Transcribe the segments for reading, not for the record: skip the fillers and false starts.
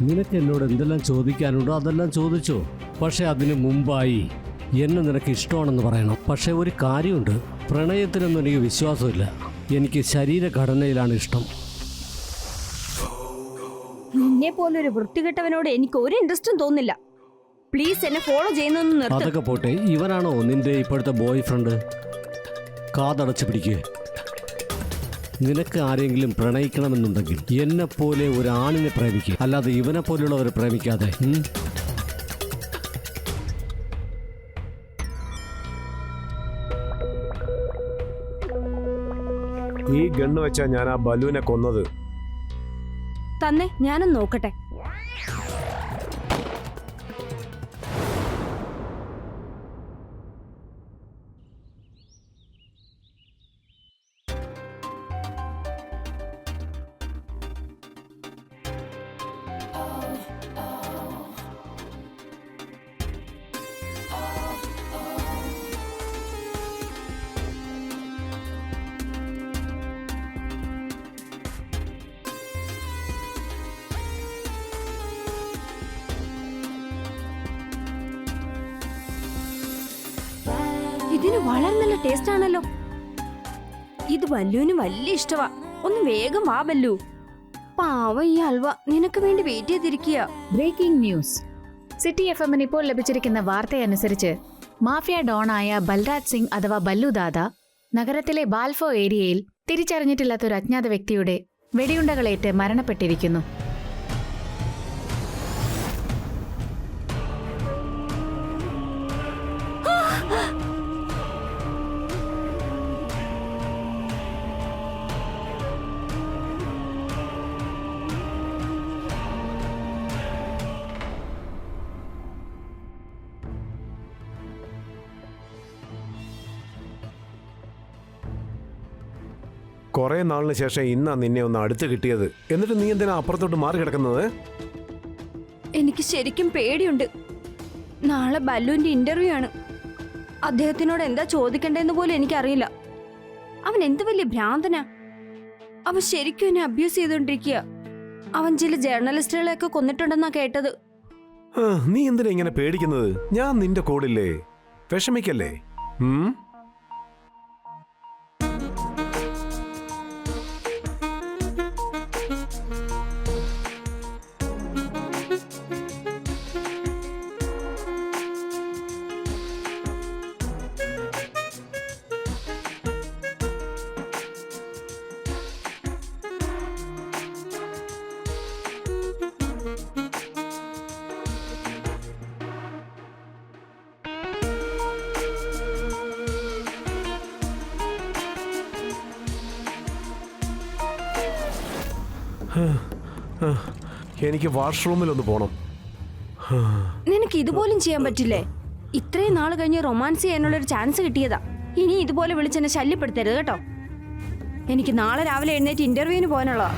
നിനക്ക് എന്നോട് എന്തെല്ലാം ചോദിക്കാനുണ്ടോ അതെല്ലാം ചോദിച്ചോ. പക്ഷെ അതിനു മുമ്പായി എന്നെ നിനക്ക് ഇഷ്ടമാണെന്ന് പറയണം. പക്ഷെ ഒരു കാര്യമുണ്ട്, പ്രണയത്തിനൊന്നും എനിക്ക് വിശ്വാസമില്ല. എനിക്ക് ശരീരഘടനയിലാണ് ഇഷ്ടം. നിന്നെ പോലൊരു വൃത്തികെട്ടവനോട് എനിക്ക് ഒരു ഇൻട്രസ്റ്റും തോന്നില്ല. പ്ലീസ് എന്നെ ഫോളോ ചെയ്യുന്നൊന്നും നിർത്ത്. അതൊക്കെ പോട്ടെ, ഇവനാണോ നിന്റെ ഇപ്പോഴത്തെ ബോയ് ഫ്രണ്ട്? കാതടച്ച് പിടിക്കുക. നിനക്ക് ആരെങ്കിലും പ്രണയിക്കണമെന്നുണ്ടെങ്കിൽ എന്നെ പോലെ ഒരു ആണിനെ പ്രേമിക്കുക, അല്ലാതെ ഇവനെ പോലുള്ളവരെ പ്രേമിക്കാതെ. ഈ ഗണ്ണ് വെച്ചാ ഞാൻ ആ ബലൂനെ കൊന്നത്. തന്നെ ഞാനൊന്ന് നോക്കട്ടെ. ഇതിന് വളരെ നല്ല ടേസ്റ്റ് ആണല്ലോ. ഇത് ബല്ലുവിന് വലിയ ഇഷ്ടവാ. ഒന്ന് വേഗം വാ ബല്ലു. പാവം ഈ ഹൽവ നിനക്ക് വേണ്ടി വെയിറ്റ് ചെയ്തിരിക്കുക. Breaking news. സിറ്റി FM-ന് ഇപ്പോൾ ലഭിച്ചിരിക്കുന്ന വാർത്തയനുസരിച്ച് മാഫിയ ഡോണായ ബൽരാജ് സിംഗ് അഥവാ ബല്ലു ദാദ നഗരത്തിലെ ബാൽഫോ ഏരിയയിൽ തിരിച്ചറിഞ്ഞിട്ടില്ലാത്ത ഒരു അജ്ഞാത വ്യക്തിയുടെ വെടിയുണ്ടകളേറ്റ് മരണപ്പെട്ടിരിക്കുന്നു. കുറെ നാളിന് ശേഷം ഇന്നാ നിന്നെ ഒന്ന് അടുത്ത് കിട്ടിയത്. എന്നിട്ട് നീ എന്തിനാ അപ്പുറത്തോട്ട് മാറി കിടക്കുന്നത്? എനിക്ക് ശരിക്കും പേടിയുണ്ട്. നാളെ ബല്ലുവിന്റെ ഇന്റർവ്യൂ ആണ്. അദ്ദേഹത്തിനോട് എന്താ ചോദിക്കണ്ടെന്ന് പോലും എനിക്കറിയില്ല. അവൻ എന്ത് വലിയ ഭ്രാന്തനാ. അവൻ ശരിക്കും എന്നെ അബ്യൂസ് ചെയ്തോണ്ടിരിക്കുക. അവൻ ചില ജേർണലിസ്റ്റുകളെയൊക്കെ കൊന്നിട്ടുണ്ടെന്നാ കേട്ടത്. നീ എന്തിനാ ഇങ്ങനെ പേടിക്കുന്നത്? ഞാൻ നിന്റെ കൂടില്ലേ, വിഷമിക്കല്ലേ. എനിക്ക് വാഷ്റൂമിലൊന്ന് പോണം. നിനക്ക് ഇതുപോലും ചെയ്യാൻ പറ്റില്ലേ? ഇത്രയും നാൾ കഴിഞ്ഞ് റൊമാൻസ് ചെയ്യാനുള്ളൊരു ചാൻസ് കിട്ടിയതാ. ഇനി ഇതുപോലെ വിളിച്ചെന്നെ ശല്യപ്പെടുത്തരുത് കേട്ടോ. എനിക്ക് നാളെ രാവിലെ എഴുന്നേറ്റ് ഇന്റർവ്യൂവിന് പോകാനുള്ളതാ.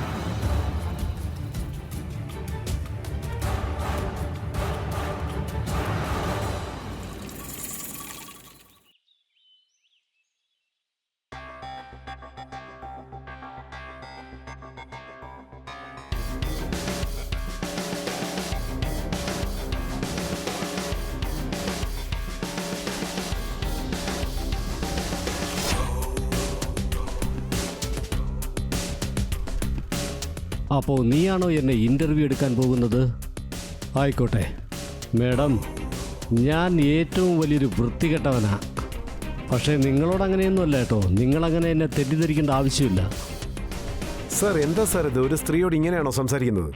അപ്പോൾ നീയാണോ എന്നെ ഇൻ്റർവ്യൂ എടുക്കാൻ പോകുന്നത്? ആയിക്കോട്ടെ മേഡം, ഞാൻ ഏറ്റവും വലിയൊരു വൃത്തികെട്ടവനാ. പക്ഷേ നിങ്ങളോട് അങ്ങനെയൊന്നുമല്ല കേട്ടോ. നിങ്ങളങ്ങനെ എന്നെ തെറ്റിദ്ധരിക്കേണ്ട ആവശ്യമില്ല. സർ, എന്താ സാർ ഇത്? ഒരു സ്ത്രീയോട് ഇങ്ങനെയാണോ സംസാരിക്കുന്നത്?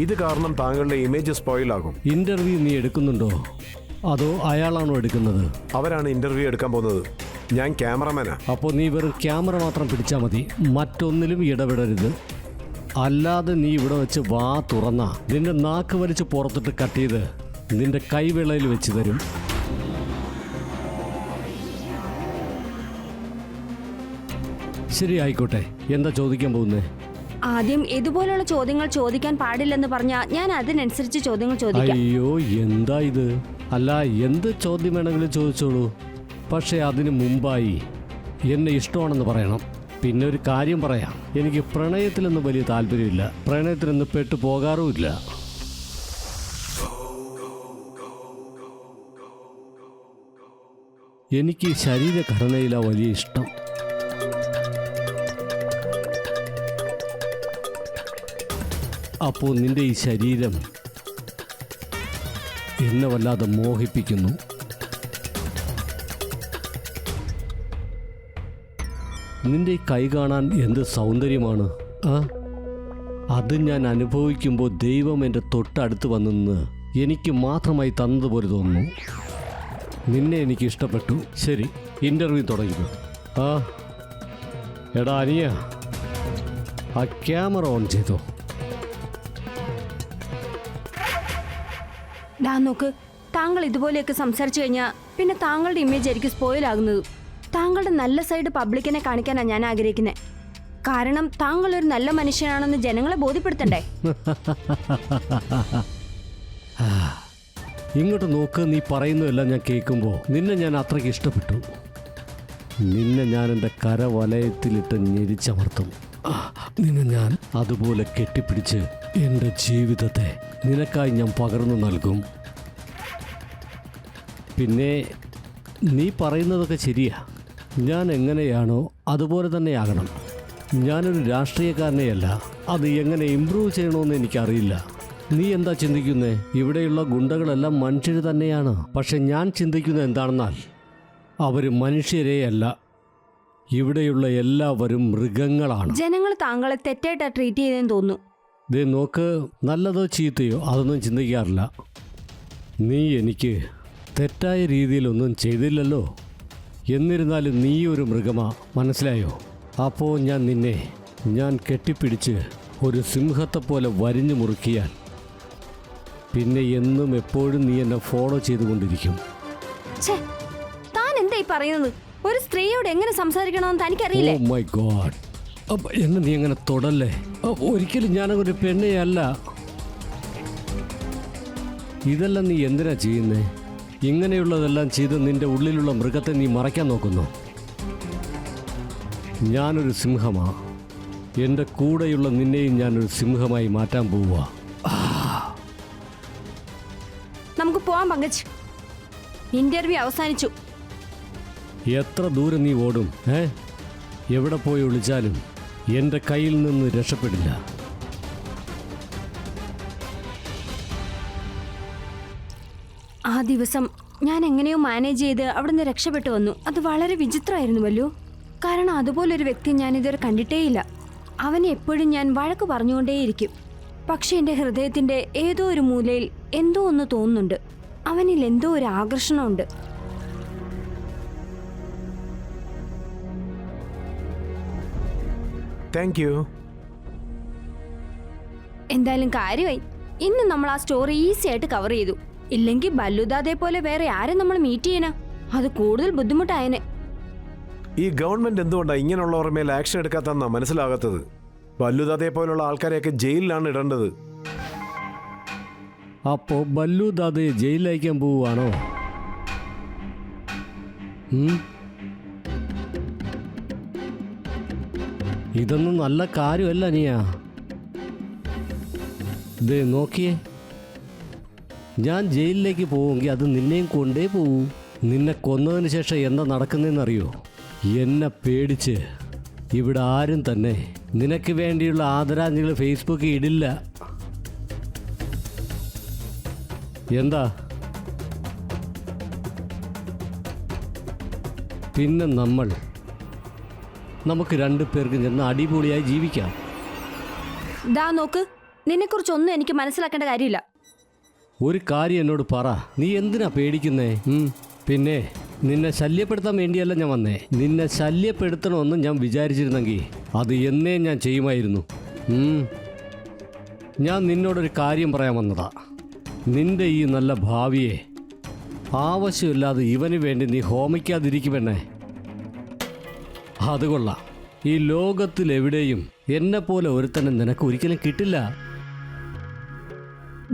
ഇത് കാരണം താങ്കളുടെ ഇമേജ് സ്പോയിലാകും. ഇൻ്റർവ്യൂ നീ എടുക്കുന്നുണ്ടോ അതോ അയാളാണോ എടുക്കുന്നത്? അവരാണ് ഇൻ്റർവ്യൂ എടുക്കാൻ പോകുന്നത്. ഞാൻ ക്യാമറമാനാ. അപ്പോൾ നീ വെറും ക്യാമറ മാത്രം പിടിച്ചാൽ മതി, മറ്റൊന്നിലും ഇടപെടരുത്. അല്ലാതെ നീ ഇവിടെ വെച്ച് വാ തുറന്നാ നിന്റെ നാക്ക് വലിച്ച് പുറത്തിട്ട് കട്ട് ചെയ്ത് നിന്റെ കൈവിളയിൽ വെച്ച് തരും. ശരി, ആയിക്കോട്ടെ. എന്താ ചോദിക്കാൻ പോകുന്നേ? ആദ്യം ഇതുപോലുള്ള ചോദ്യങ്ങൾ ചോദിക്കാൻ പാടില്ലെന്ന് പറഞ്ഞാൽ ഞാൻ അതിനനുസരിച്ച് ചോദ്യങ്ങൾ ചോദിക്കാം. അയ്യോ, എന്താ ഇത്? അല്ല, എന്ത് ചോദ്യം വേണമെങ്കിലും ചോദിച്ചോളൂ. പക്ഷേ അതിന് മുമ്പായി എന്നെ ഇഷ്ടമാണെന്ന് പറയണം. പിന്നെ ഒരു കാര്യം പറയാം, എനിക്ക് പ്രണയത്തിലൊന്നും വലിയ താല്പര്യമില്ല, പ്രണയത്തിലൊന്നും പെട്ടു പോകാറുമില്ല. എനിക്ക് ശരീരഘടനയിലാണ് വലിയ ഇഷ്ടം. അപ്പോൾ നിന്റെ ഈ ശരീരം എന്നെ വല്ലാതെ മോഹിപ്പിക്കുന്നു. നിന്റെ ഈ കൈ കാണാൻ എന്ത് സൗന്ദര്യമാണ്. അത് ഞാൻ അനുഭവിക്കുമ്പോൾ ദൈവം എൻ്റെ തൊട്ടടുത്ത് വന്നെന്ന് എനിക്ക് മാത്രമായി തന്നതുപോലെ തോന്നുന്നു. നിന്നെ എനിക്ക് ഇഷ്ടപ്പെട്ടു. ശരി, ഇൻ്റർവ്യൂ തുടങ്ങിക്കോ. എടാ അനിയ, ആ ക്യാമറ ഓൺ ചെയ്തോ. നോക്ക്, താങ്കൾ ഇതുപോലെയൊക്കെ സംസാരിച്ചു കഴിഞ്ഞാൽ പിന്നെ താങ്കളുടെ ഇമേജ് ആയിരിക്കും സ്പോയിൽ ആകുന്നത്. താങ്കളുടെ നല്ല സൈഡ് പബ്ലിക്കിനെ കാണിക്കാനാണ് ഞാൻ ആഗ്രഹിക്കുന്നത്. കാരണം താങ്കൾ ഒരു നല്ല മനുഷ്യനാണെന്ന് ജനങ്ങളെ ബോധ്യപ്പെടുത്തണ്ടേ? ഇങ്ങോട്ട് നോക്ക്, നീ പറയുന്നതെല്ലാം ഞാൻ കേൾക്കുമ്പോൾ നിന്നെ ഞാൻ അത്രയ്ക്ക് ഇഷ്ടപ്പെട്ടു. നിന്നെ ഞാൻ എൻ്റെ കരവലയത്തിലിട്ട് ഞെരിച്ചമർത്തും. നിന്നെ ഞാൻ അതുപോലെ കെട്ടിപ്പിടിച്ച് എൻ്റെ ജീവിതത്തെ നിനക്കായി ഞാൻ പകർന്നു നൽകും. പിന്നെ നീ പറയുന്നതൊക്കെ ശരിയാ. ഞാൻ എങ്ങനെയാണോ അതുപോലെ തന്നെ ആകണം. ഞാനൊരു രാഷ്ട്രീയക്കാരനെയല്ല. അത് എങ്ങനെ ഇമ്പ്രൂവ് ചെയ്യണമെന്ന് എനിക്കറിയില്ല. നീ എന്താ ചിന്തിക്കുന്നേ? ഇവിടെയുള്ള ഗുണ്ടകളെല്ലാം മനുഷ്യർ തന്നെയാണ്. പക്ഷെ ഞാൻ ചിന്തിക്കുന്നത് എന്താണെന്നാൽ അവർ മനുഷ്യരെയല്ല, ഇവിടെയുള്ള എല്ലാവരും മൃഗങ്ങളാണ്. ജനങ്ങൾ താങ്കളെ തെറ്റായിട്ടാ ട്രീറ്റ് ചെയ്തെന്ന് തോന്നുന്നു. ദേ നോക്ക്, നല്ലതോ ചീത്തയോ അതൊന്നും ചിന്തിക്കാറില്ല. നീ എനിക്ക് തെറ്റായ രീതിയിലൊന്നും ചെയ്തില്ലല്ലോ. എന്നിരുന്നാലും നീ ഒരു മൃഗമാ, മനസ്സിലായോ? അപ്പോൾ ഞാൻ കെട്ടിപ്പിടിച്ച് ഒരു സിംഹത്തെപ്പോലെ വരിഞ്ഞു മുറുക്കിയാൽ പിന്നെ എന്നും എപ്പോഴും നീ എന്നെ ഫോളോ ചെയ്തുകൊണ്ടിരിക്കും. താൻ എന്തായി പറയുന്നത്? ഒരു സ്ത്രീയോട് എങ്ങനെ സംസാരിക്കണമെന്ന് തനിക്കറിയില്ലേ? ഓ മൈ ഗോഡ്, എന്നെ നീ അങ്ങനെ തൊടല്ലേ. ഒരിക്കലും ഞാനൊരു പെണ്ണയല്ല. ഇതെല്ലാം നീ എന്തിനാ ചെയ്യുന്നേ? ഇങ്ങനെയുള്ളതെല്ലാം ചെയ്ത് നിന്റെ ഉള്ളിലുള്ള മൃഗത്തെ നീ മറയ്ക്കാൻ നോക്കുന്നു. ഞാനൊരു സിംഹമാ. എൻ്റെ കൂടെയുള്ള നിന്നെയും ഞാനൊരു സിംഹമായി മാറ്റാൻ പോവുക. നമുക്ക് പോവാൻ പങ്കജ്. ഇന്റർവ്യൂ അവസാനിച്ചു. എത്ര ദൂരം നീ ഓടും? എവിടെ പോയി ഒളിച്ചാലും എൻ്റെ കയ്യിൽ നിന്ന് രക്ഷപ്പെടില്ല. ആ ദിവസം ഞാൻ എങ്ങനെയോ മാനേജ് ചെയ്ത് അവിടുന്ന് രക്ഷപ്പെട്ടു വന്നു. അത് വളരെ വിചിത്രമായിരുന്നു വല്ലു. കാരണം അതുപോലൊരു വ്യക്തി ഞാൻ ഇതുവരെ കണ്ടിട്ടേയില്ല. അവനെ എപ്പോഴും ഞാൻ വഴക്ക് പറഞ്ഞുകൊണ്ടേയിരിക്കും. പക്ഷെ എൻ്റെ ഹൃദയത്തിൻ്റെ ഏതോ ഒരു മൂലയിൽ എന്തോ ഒന്ന് തോന്നുന്നുണ്ട്. അവനിൽ എന്തോ ഒരു ആകർഷണമുണ്ട്. Thank you. എന്തായാലും കാര്യമായി. ഇന്ന് നമ്മൾ ആ സ്റ്റോറി ഈസി ആയിട്ട് കവർ ചെയ്തു. ഇല്ലെങ്കിൽ ബല്ലുദാദയെ പോലെ വേറെ ആരും നമ്മൾ മീറ്റ് ചെയ്യാനാ? അത് കൂടുതൽ ബുദ്ധിമുട്ടായനെ. ഈ ഗവൺമെന്റ് എന്തുകൊണ്ടാണ് ഇങ്ങനെയുള്ളവർ മേൽ ആക്ഷൻ എടുക്കാത്തതെന്നാ മനസ്സിലാകാത്തത്. ബല്ലുദാദയെ പോലുള്ള ആൾക്കാരെയൊക്കെ ജയിലിലാണ് ഇടേണ്ടത്. അപ്പോ ബല്ലുദാദയെ ജയിലിലയക്കാൻ പോവുകയാണോ? ഇതൊന്നും നല്ല കാര്യമല്ല നീയാ. ദേ നോക്കിയേ, ഞാൻ ജയിലിലേക്ക് പോവുമെങ്കിൽ അത് നിന്നെയും കൊണ്ടേ പോവൂ. നിന്നെ കൊന്നതിന് ശേഷം എന്താ നടക്കുന്നതെന്നറിയോ? എന്നെ പേടിച്ച് ഇവിടെ ആരും തന്നെ നിനക്ക് വേണ്ടിയുള്ള ആദരാഞ്ജലികൾ ഫേസ്ബുക്കിൽ ഇടില്ല. എന്താ? പിന്നെ നമുക്ക് രണ്ടു പേർക്ക് ചെന്ന് അടിപൊളിയായി ജീവിക്കാം. ദാ നോക്ക്, നിന്നെക്കുറിച്ചൊന്നും എനിക്ക് മനസ്സിലാക്കേണ്ട കാര്യമില്ല. ഒരു കാര്യം എന്നോട് പറ, നീ എന്തിനാ പേടിക്കുന്നേ? പിന്നെ നിന്നെ ശല്യപ്പെടുത്താൻ വേണ്ടിയല്ല ഞാൻ വന്നേ. നിന്നെ ശല്യപ്പെടുത്തണമെന്ന് ഞാൻ വിചാരിച്ചിരുന്നെങ്കിൽ അത് എന്നേ ഞാൻ ചെയ്യുമായിരുന്നു. ഞാൻ നിന്നോടൊരു കാര്യം പറയാൻ വന്നതാ. നിന്റെ ഈ നല്ല ഭാവിയെ ആവശ്യമില്ലാതെ ഇവന് വേണ്ടി നീ ഹോമിക്കാതിരിക്കുമെന്നേ. അത് കൊള്ളാം. ഈ ലോകത്തിലെവിടെയും എന്നെപ്പോലെ ഒരുത്തന്നെ നിനക്ക് ഒരിക്കലും കിട്ടില്ല.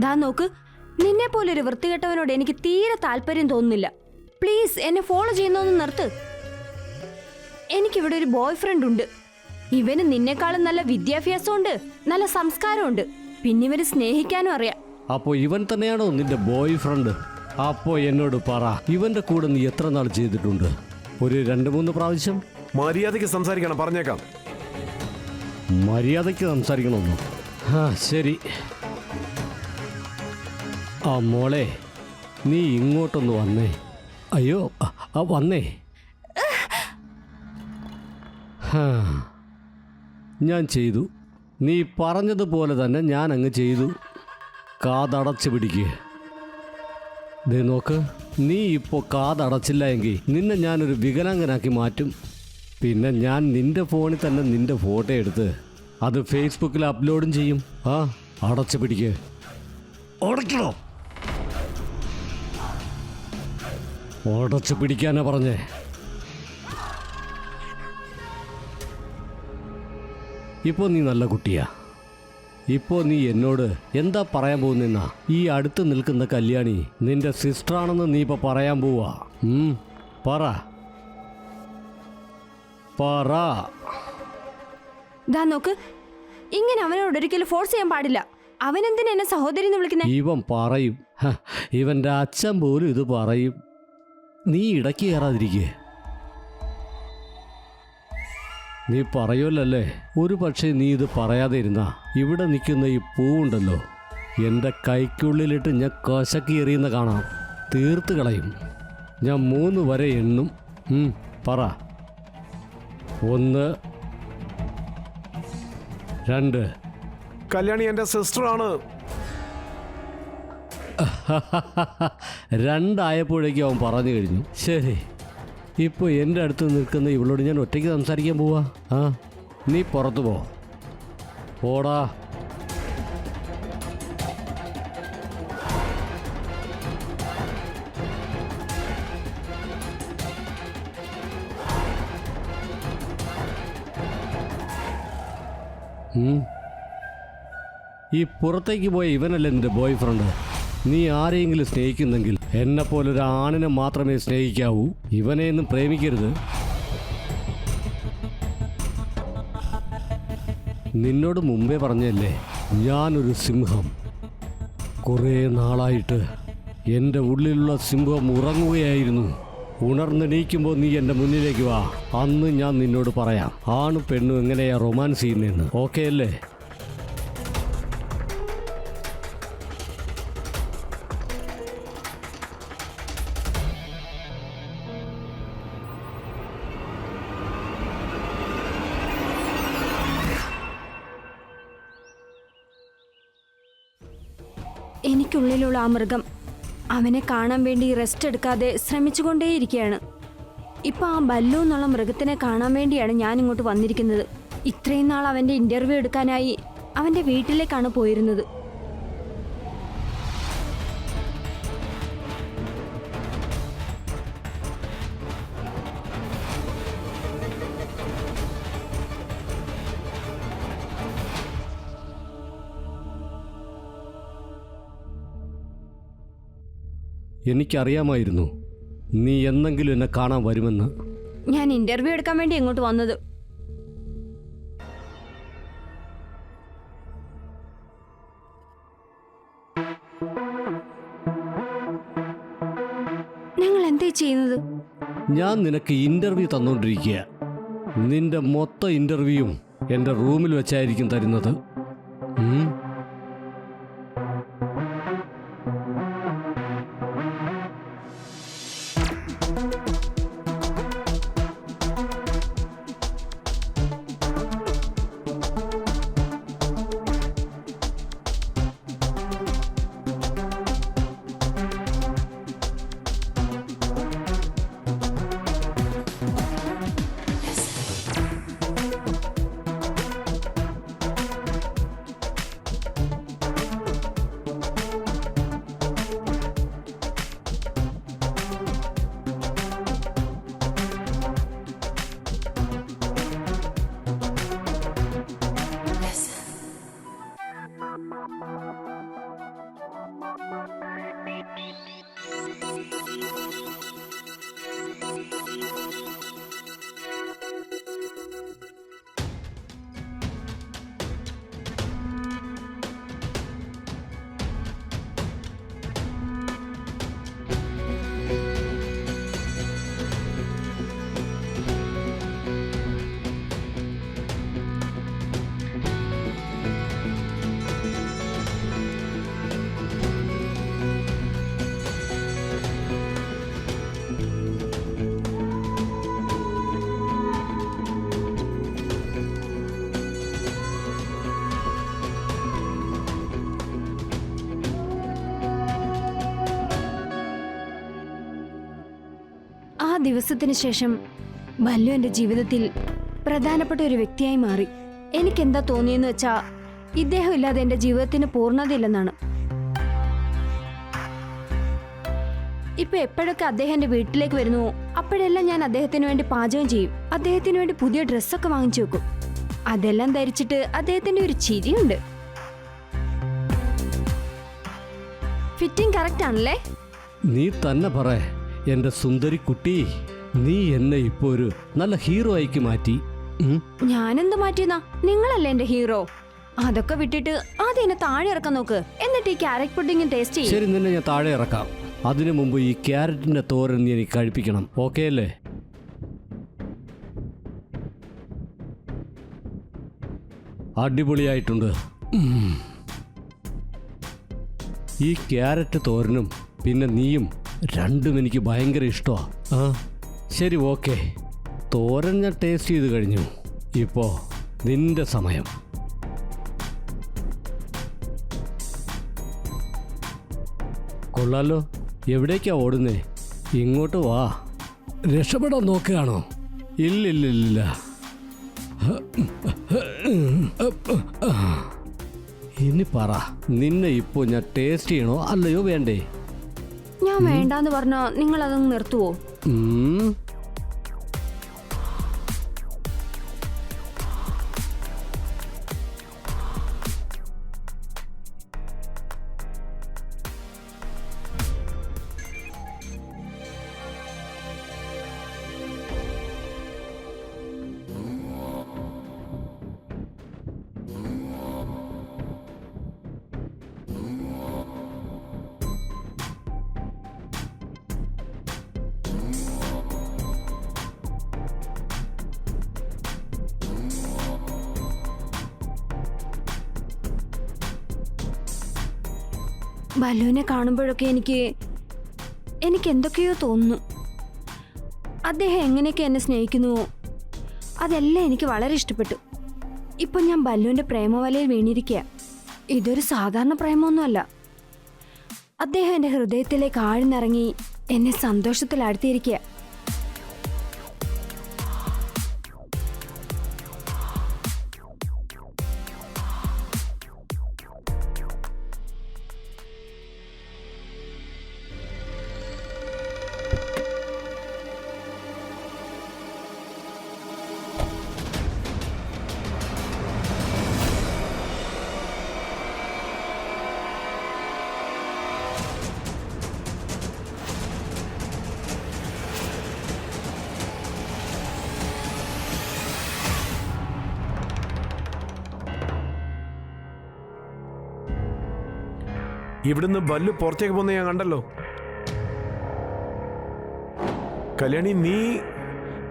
ദാ നോക്ക്, നിന്നെ പോലൊരു വൃത്തികെട്ടവനോട് എനിക്ക് തീരെ താല്പര്യം തോന്നുന്നില്ല. പ്ലീസ് എന്നെ ഫോളോ ചെയ്യുന്നൊന്ന് നിർത്ത്. എനിക്കിവിടെ ഒരു ബോയ് ഫ്രണ്ട് ഉണ്ട്. ഇവന് നിന്നെക്കാളും നല്ല വിദ്യാഭ്യാസമുണ്ട്, നല്ല സംസ്കാരമുണ്ട്, പിന്നെ ഇവന് സ്നേഹിക്കാനും അറിയാം. അപ്പോൾ ഇവൻ തന്നെയാണോ നിന്റെ ബോയ് ഫ്രണ്ട്? അപ്പോൾ എന്നോട് പറ, ഇവന്റെ കൂടെ നീ എത്ര നാൾ ചെയ്തിട്ടുണ്ട്? ഒരു 2-3 പ്രാവശ്യം? മര്യാദയ്ക്ക് സംസാരിക്കണം, പറഞ്ഞേക്കാം. മര്യാദയ്ക്ക് സംസാരിക്കണമെന്നോ? ആ ശരി. ആ മോളെ, നീ ഇങ്ങോട്ടൊന്ന് വന്നേ. അയ്യോ വന്നേ. ഞാൻ ചെയ്തു, നീ പറഞ്ഞതുപോലെ തന്നെ ഞാൻ അങ്ങ് ചെയ്തു. കാതടച്ച് പിടിക്കുക. ദേ നോക്ക്, നീ ഇപ്പോൾ കാതടച്ചില്ല എങ്കിൽ നിന്നെ ഞാനൊരു വികലാംഗനാക്കി മാറ്റും. പിന്നെ ഞാൻ നിന്റെ ഫോണിൽ തന്നെ നിന്റെ ഫോട്ടോ എടുത്ത് അത് ഫേസ്ബുക്കിൽ അപ്ലോഡും ചെയ്യും. ആ അടച്ച് പിടിക്കുക. ഉടയ്ക്കണോ? ഉടച്ച് പിടിക്കാനാ പറഞ്ഞേ. ഇപ്പോൾ നീ നല്ല കുട്ടിയാ. ഇപ്പോൾ നീ എന്നോട് എന്താ പറയാൻ പോകുന്നെന്നാ? ഈ അടുത്ത് നിൽക്കുന്ന കല്യാണി നിന്റെ സിസ്റ്ററാണെന്ന് നീ ഇപ്പോൾ പറയാൻ പോവാ. പറ പറ. ദാ നോക്ക്, ഇങ്ങനെ അവനോട് ഒരിക്കലും ഫോഴ്സ് ചെയ്യാൻ പാടില്ല. അവൻ എന്തിനാ എന്നെ സഹോദരി എന്ന് വിളിക്കുന്നത്? ഇവൻ പറയും. ഇവന്റെ അച്ഛൻ പോലും ഇത് പറയും. നീ ഇടയ്ക്ക് കയറാതിരിക്കേ. നീ പറയുമല്ലേ? ഒരു പക്ഷേ നീ ഇത് പറയാതെ ഇരുന്നാ ഇവിടെ നിൽക്കുന്ന ഈ പൂവുണ്ടല്ലോ, എൻ്റെ കൈക്കുള്ളിലിട്ട് ഞാൻ കശക്കി എറിയുന്ന കാണാം. തീർത്ത് കളയും. ഞാൻ 3 വരെ എണ്ണും. പറ. 1 2. കല്യാണി എൻ്റെ സിസ്റ്ററാണ്. 2 ആയപ്പോഴേക്കും അവൻ പറഞ്ഞു കഴിഞ്ഞു. ശരി, ഇപ്പോൾ എൻ്റെ അടുത്ത് നിൽക്കുന്ന ഇവളോട് ഞാൻ ഒറ്റയ്ക്ക് സംസാരിക്കാൻ പോവാ. നീ പുറത്തു പോടാ. ഈ പുറത്തേക്ക് പോയ ഇവനല്ലേ നിന്റെ ബോയ് ഫ്രണ്ട്? നീ ആരെയെങ്കിലും സ്നേഹിക്കുന്നെങ്കിൽ എന്നെപ്പോലൊരു ആണിനെ മാത്രമേ സ്നേഹിക്കാവൂ. ഇവനെയൊന്നും പ്രേമിക്കരുത്. നിന്നോട് മുമ്പേ പറഞ്ഞല്ലേ, ഞാനൊരു സിംഹം. കുറേ നാളായിട്ട് എൻ്റെ ഉള്ളിലുള്ള സിംഹം ഉറങ്ങുകയായിരുന്നു. ഉണർന്നെണീക്കുമ്പോൾ നീ എൻ്റെ മുന്നിലേക്ക് വാ. അന്ന് ഞാൻ നിന്നോട് പറയാം ആണും പെണ്ണും എങ്ങനെയാ റൊമാൻസ് ചെയ്യുന്നതെന്ന്. ഓക്കെ അല്ലേ? എനിക്കുള്ളിലുള്ള ആ മൃഗം അവനെ കാണാൻ വേണ്ടി റെസ്റ്റ് എടുക്കാതെ ശ്രമിച്ചുകൊണ്ടേയിരിക്കുകയാണ്. ഇപ്പൊ ആ ബല്ലു എന്നുള്ള മൃഗത്തിനെ കാണാൻ വേണ്ടിയാണ് ഞാൻ ഇങ്ങോട്ട് വന്നിരിക്കുന്നത്. ഇത്രയും നാൾ അവന്റെ ഇന്റർവ്യൂ എടുക്കാനായി അവന്റെ വീട്ടിലേക്കാണ് പോയിരുന്നത്. എനിക്കറിയാമായിരുന്നു നീ എന്നെങ്കിലും എന്നെ കാണാൻ വരുമെന്ന്. ഞാൻ ഇന്റർവ്യൂ എടുക്കാൻ വേണ്ടി ഇങ്ങോട്ട് വന്നത്. നിങ്ങൾ എന്താ ചെയ്യുന്നത്? ഞാൻ നിനക്ക് ഇന്റർവ്യൂ തന്നുകൊണ്ടിരിക്കുക. നിന്റെ മൊത്തം ഇന്റർവ്യൂവും എൻ്റെ റൂമിൽ വെച്ചായിരിക്കും തരുന്നത്. ദിവസത്തിന് ശേഷം ബല്ലു എൻ്റെ ജീവിതത്തിൽ പ്രധാനപ്പെട്ട ഒരു വ്യക്തിയായി മാറി. എനിക്കെന്താ തോന്നിയെന്ന് വെച്ചാ ഇദ്ദേഹം ഇല്ലാതെ എൻ്റെ ജീവിതത്തിന് പൂർണ്ണതയില്ലെന്നാണ്. ഇപ്പൊ എപ്പോഴൊക്കെ അദ്ദേഹം എൻ്റെ വീട്ടിലേക്ക് വരുന്നു അപ്പോഴെല്ലാം ഞാൻ അദ്ദേഹത്തിന് വേണ്ടി പാചകം ചെയ്യും. അദ്ദേഹത്തിന് വേണ്ടി പുതിയ ഡ്രസ്സൊക്കെ വാങ്ങിച്ചു വെക്കും. അതെല്ലാം ധരിച്ചിട്ട് അദ്ദേഹത്തിന്റെ ഒരു ചിരിയുണ്ട്. ഫിറ്റിംഗ് കറക്റ്റ് ആണല്ലേ? നീ തന്നെ പറ എൻ്റെ സുന്ദരി കുട്ടി, നീ എന്നെ ഇപ്പോ ഒരു നല്ല ഹീറോ ആയിക്ക് മാറ്റി. ഞാനെന്ത് മാറ്റിയെന്നാ? നിങ്ങളല്ലേ എന്റെ ഹീറോ. അതൊക്കെ വിട്ടിട്ട് ആദ്യം എന്നെ താഴെ ഇറക്കാൻ നോക്ക്. എന്നിട്ട് ഈ ക്യാരറ്റ് പുഡിംഗ് ടേസ്റ്റ് ചെയ്യും. ശരി, നിന്നെ ഞാൻ താഴെ ഇറക്കാം. അതിനു മുമ്പ് ഈ ക്യാരറ്റിന്റെ തോരൻ നീ എനിക്ക് കഴിപ്പിക്കണം. ഓക്കെ അല്ലേ? അടിപൊളിയായിട്ടുണ്ട്. ഈ ക്യാരറ്റ് തോരനും പിന്നെ നീയും രണ്ടും എനിക്ക് ഭയങ്കര ഇഷ്ടമാണ്. ആ ശരി, ഓക്കെ. തോരൻ ഞാൻ ടേസ്റ്റ് ചെയ്ത് കഴിഞ്ഞു. ഇപ്പോ നിന്റെ സമയം. കൊള്ളാലോ. എവിടേക്കാ ഓടുന്നേ? ഇങ്ങോട്ട് വാ. രക്ഷപ്പെടാൻ നോക്കുകയാണോ? ഇല്ലില്ലില്ല. ഇനി പറ, നിന്നെ ഇപ്പോൾ ഞാൻ ടേസ്റ്റ് ചെയ്യണോ അല്ലയോ വേണ്ടേ? ഞാൻ വേണ്ടാന്ന് പറഞ്ഞാ നിങ്ങൾ അതങ്ങ് നിർത്തുവോ? ബല്ലുവിനെ കാണുമ്പോഴൊക്കെ എനിക്ക് എന്തൊക്കെയോ തോന്നുന്നു. അദ്ദേഹം എങ്ങനെയൊക്കെ എന്നെ സ്നേഹിക്കുന്നുവോ അതെല്ലാം എനിക്ക് വളരെ ഇഷ്ടപ്പെട്ടു. ഇപ്പം ഞാൻ ബല്ലുവിൻ്റെ പ്രേമവലയിൽ വീണിരിക്കുക. ഇതൊരു സാധാരണ പ്രേമമൊന്നുമല്ല. അദ്ദേഹം എൻ്റെ ഹൃദയത്തിലേക്ക് ആഴ്ന്നിറങ്ങി എന്നെ സന്തോഷത്തിൽ അടുത്തിരിക്കുക. ഇവിടുന്ന് ബല്ലു പുറത്തേക്ക് പോകുന്ന ഞാൻ കണ്ടല്ലോ. കല്യാണി,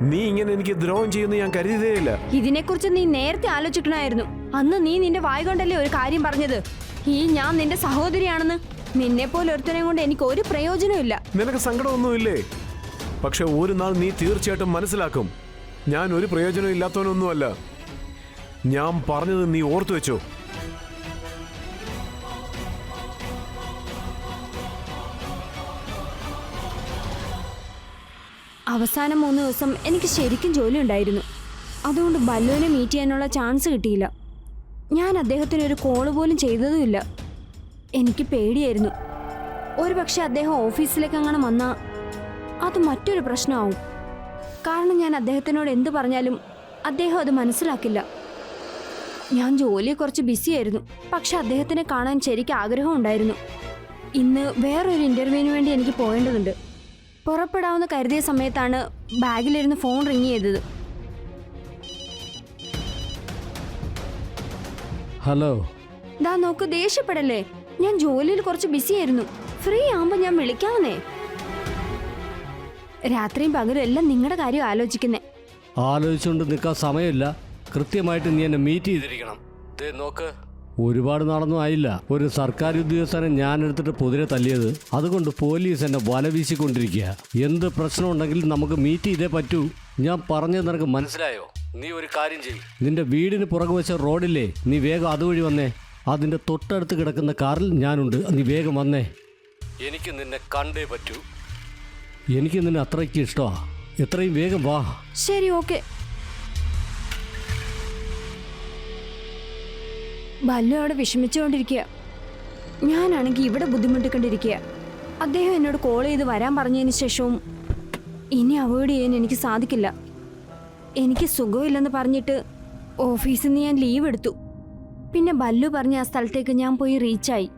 നീ ഇങ്ങനെ എനിക്ക് ദ്രോഹം ചെയ്യുന്ന ഞാൻ കരുതിയതേയില്ല. ഇതിനെക്കുറിച്ച് നീ നേരത്തെ ആലോചിക്കണമായിരുന്നു. അന്ന് നീ നിന്റെ വായ കൊണ്ടല്ലേ ഒരു കാര്യം പറഞ്ഞത്, ഞാൻ നിന്റെ സഹോദരിയാണെന്ന്. നിന്നെ പോലെ ഒരുത്തനെ കൊണ്ട് എനിക്ക് ഒരു പ്രയോജനമില്ല. നിനക്ക് സങ്കടമൊന്നുമില്ലേ? പക്ഷെ ഒരു നാൾ നീ തീർച്ചയായിട്ടും മനസ്സിലാക്കും, ഞാൻ ഒരു പ്രയോജനം ഇല്ലാത്തവനൊന്നുമല്ല. ഞാൻ പറഞ്ഞത് നീ ഓർത്തു വെച്ചോ. അവസാനം 3 ദിവസം എനിക്ക് ശരിക്കും ജോലി ഉണ്ടായിരുന്നു. അതുകൊണ്ട് ബല്ലുവിനെ മീറ്റ് ചെയ്യാനുള്ള ചാൻസ് കിട്ടിയില്ല. ഞാൻ അദ്ദേഹത്തിന് ഒരു കോള് പോലും ചെയ്തതുമില്ല. എനിക്ക് പേടിയായിരുന്നു, ഒരുപക്ഷെ അദ്ദേഹം ഓഫീസിലേക്ക് അങ്ങനെ വന്നാൽ അത് മറ്റൊരു പ്രശ്നമാവും. കാരണം ഞാൻ അദ്ദേഹത്തിനോട് എന്ത് പറഞ്ഞാലും അദ്ദേഹം അത് മനസ്സിലാക്കില്ല. ഞാൻ ജോലി കുറച്ച് ബിസിയായിരുന്നു. പക്ഷെ അദ്ദേഹത്തിനെ കാണാൻ ശരിക്കും ആഗ്രഹം ഉണ്ടായിരുന്നു. ഇന്ന് വേറൊരു ഇൻ്റർവ്യൂവിന് വേണ്ടി എനിക്ക് പോകേണ്ടതുണ്ട്. പുറപ്പെടാമെന്ന് കരുതിയ സമയത്താണ് ബാഗിലിരുന്ന് ഫോൺ റിങ് ചെയ്തത്. ഹലോ. ദാ നോക്ക്, ദേഷ്യപ്പെടല്ലേ. ഞാൻ ജോലിയിൽ കുറച്ച് ബിസിയായിരുന്നു. ഫ്രീ ആവുമ്പോൾ ഞാൻ വിളിക്കാമെന്നേ. രാത്രിയും പകലും എല്ലാം നിങ്ങളുടെ കാര്യം ആലോചിക്കുന്നേ. ആലോചിച്ചുകൊണ്ട് നിൽക്കാൻ സമയമില്ല. കൃത്യമായിട്ട് നീ എന്നെ മീറ്റ് ചെയ്തിരിക്കണം. നോക്ക്, ഒരുപാട് നാളൊന്നും ആയില്ല ഒരു സർക്കാർ ഉദ്യോഗസ്ഥനെ ഞാൻ എടുത്തിട്ട് പൊതിരെ തല്ലിയത്. അതുകൊണ്ട് പോലീസ് എന്നെ വല വീശിക്കൊണ്ടിരിക്കുക. എന്ത് പ്രശ്നമുണ്ടെങ്കിലും നമുക്ക് മീറ്റ് ചെയ്തേ പറ്റൂ. ഞാൻ പറഞ്ഞത് നിനക്ക് മനസ്സിലായോ? നീ ഒരു കാര്യം ചെയ്യും, നിന്റെ വീടിന് പുറകു വെച്ച റോഡില്ലേ, നീ വേഗം അതുവഴി വന്നേ. അതിൻ്റെ തൊട്ടടുത്ത് കിടക്കുന്ന കാറിൽ ഞാനുണ്ട്. നീ വേഗം വന്നേ. എനിക്ക് നിന്നെ കണ്ടേ പറ്റൂ. എനിക്ക് നിന്നെ അത്രയ്ക്ക് ഇഷ്ടമാണ്. എത്രയും വേഗം വാ. ശരി, ഓക്കെ. ബല്ലു അവിടെ വിഷമിച്ചുകൊണ്ടിരിക്കുക. ഞാനാണെങ്കിൽ ഇവിടെ ബുദ്ധിമുട്ടിക്കൊണ്ടിരിക്കുക. അദ്ദേഹം എന്നോട് കോൾ ചെയ്ത് വരാൻ പറഞ്ഞതിന് ശേഷവും ഇനി അവോയ്ഡ് ചെയ്യാൻ എനിക്ക് സാധിക്കില്ല. എനിക്ക് സുഖമില്ലെന്ന് പറഞ്ഞിട്ട് ഓഫീസിൽ നിന്ന് ഞാൻ ലീവ് എടുത്തു. പിന്നെ ബല്ലു പറഞ്ഞ ആ സ്ഥലത്തേക്ക് ഞാൻ പോയി റീച്ചായി.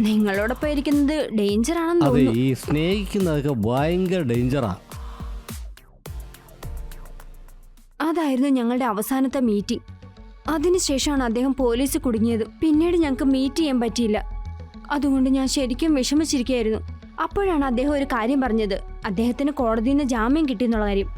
നിങ്ങളോടൊപ്പം ഇരിക്കുന്നത് ഡേഞ്ചർ ആണെന്ന് അതെ, തോന്നുന്നു. ഈ സ്നേഹിക്കുന്നതൊക്കെ ഭയങ്കര ഡേഞ്ചറാ. അതായിരുന്നു ഞങ്ങളുടെ അവസാനത്തെ മീറ്റിംഗ്. അതിനുശേഷമാണ് അദ്ദേഹം പോലീസ് കുടുങ്ങിയത്. പിന്നീട് ഞങ്ങൾക്ക് മീറ്റ് ചെയ്യാൻ പറ്റിയില്ല. അതുകൊണ്ട് ഞാൻ ശരിക്കും വിഷമിച്ചിരിക്കുകയായിരുന്നു. അപ്പോഴാണ് അദ്ദേഹം ഒരു കാര്യം പറഞ്ഞത്. അദ്ദേഹത്തിന് കോടതിയിൽ നിന്ന് ജാമ്യം കിട്ടിയെന്നുള്ള കാര്യം.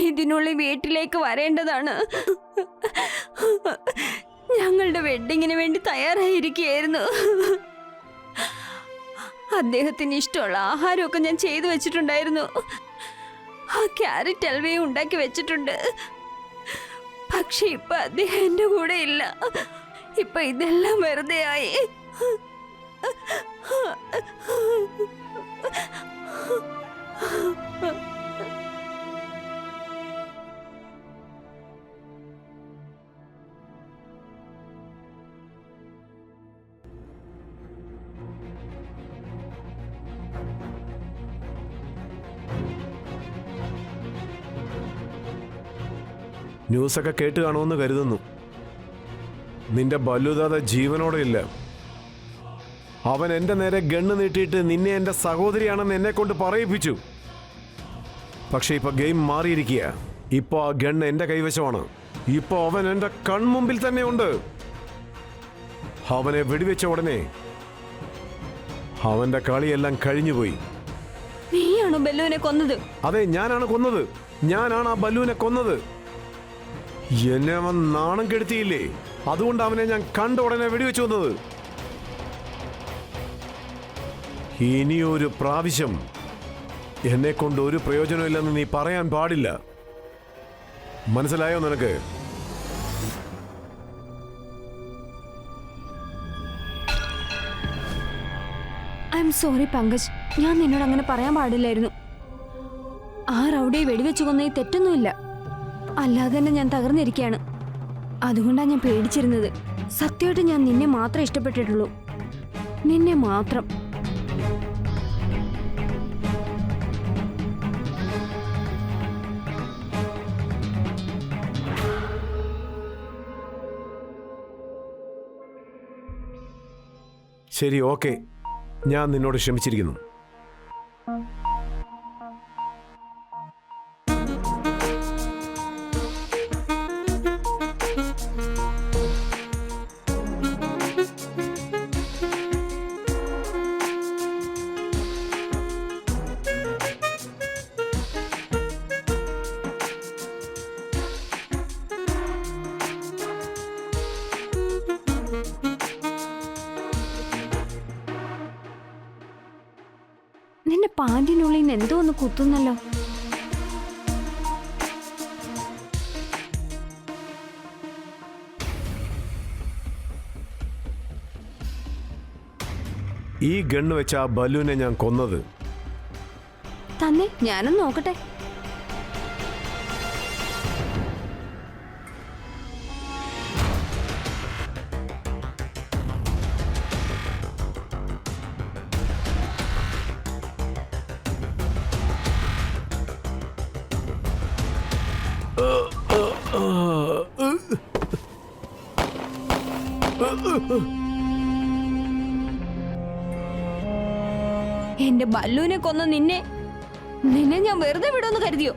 ഇതിനുള്ളിൽ വീട്ടിലേക്ക് വരേണ്ടതാണ്. ഞങ്ങളുടെ വെഡ്ഡിങ്ങിന് വേണ്ടി തയ്യാറായിരിക്കുകയായിരുന്നു. അദ്ദേഹത്തിന് ഇഷ്ടമുള്ള ആഹാരമൊക്കെ ഞാൻ ചെയ്തു വെച്ചിട്ടുണ്ടായിരുന്നു. ആ ക്യാരറ്റ് ഹൽവയും ഉണ്ടാക്കി വെച്ചിട്ടുണ്ട്. പക്ഷെ ഇപ്പൊ അദ്ദേഹം എൻ്റെ കൂടെ ഇല്ല. ഇപ്പൊ ഇതെല്ലാം വെറുതെ ആയി. ന്യൂസൊക്കെ കേട്ട് കാണുമെന്ന് കരുതുന്നു. നിന്റെ ബല്ലുദാദ ജീവനോടെ ഇല്ല. അവൻ എൻ്റെ നേരെ ഗണ്ണ് നീട്ടിയിട്ട് നിന്നെ എൻ്റെ സഹോദരിയാണെന്ന് എന്നെ കൊണ്ട് പറയിപ്പിച്ചു. പക്ഷെ ഇപ്പൊ ഗെയിം മാറിയിരിക്കുക. ഇപ്പൊ ആ ഗണ്ണ് എൻ്റെ കൈവശമാണ്. ഇപ്പൊ അവൻ എൻ്റെ കൺമുമ്പിൽ തന്നെ ഉണ്ട്. അവനെ വെടിവെച്ച ഉടനെ അവന്റെ കളിയെല്ലാം കഴിഞ്ഞുപോയി. നീയാണോ ബല്ലുവിനെ കൊന്നത്? അതെ, ഞാനാണ് കൊന്നത്. ഞാനാണ് ആ ബല്ലുവിനെ കൊന്നത്. എന്നെ അവൻ നാണം കെടുത്തിയില്ലേ? അതുകൊണ്ട് അവനെ ഞാൻ കണ്ട ഉടനെ വെടിവെച്ചു വന്നത്. ഇനിയൊരു പ്രാവശ്യം എന്നെ കൊണ്ട് ഒരു പ്രയോജനമില്ലെന്ന് നീ പറയാൻ പാടില്ല. മനസ്സിലായോ നിനക്ക്? I am sorry Pankaj. ഞാൻ നിന്നോട് അങ്ങനെ പറയാൻ പാടില്ലായിരുന്നു. ആ റൗഡിയെ വെടിവെച്ചു കൊന്നതിൽ തെറ്റൊന്നുമില്ല. അല്ലാതെ തന്നെ ഞാൻ തകർന്നിരിക്കുകയാണ്. അതുകൊണ്ടാണ് ഞാൻ പേടിച്ചിരുന്നത്. സത്യമായിട്ട് ഞാൻ നിന്നെ മാത്രമേ ഇഷ്ടപ്പെട്ടിട്ടുള്ളൂ. നിന്നെ മാത്രം. ശരി, ഓക്കെ, ഞാൻ നിന്നോട് ക്ഷമിച്ചിരിക്കുന്നു. നിന്റെ പാൻറിനുള്ളിൽ നിന്ന് എന്തോ ഒന്ന് കുത്തുന്നല്ലോ. ഈ ഗണ്ണ് വെച്ച ആ ബലൂനെ ഞാൻ കൊന്നത്. തന്നെ ഞാനൊന്ന് നോക്കട്ടെ. എന്റെ ബല്ലുവിനെ കൊന്ന നിന്നെ ഞാൻ വെറുതെ വിടുമെന്ന് കരുതിയോ?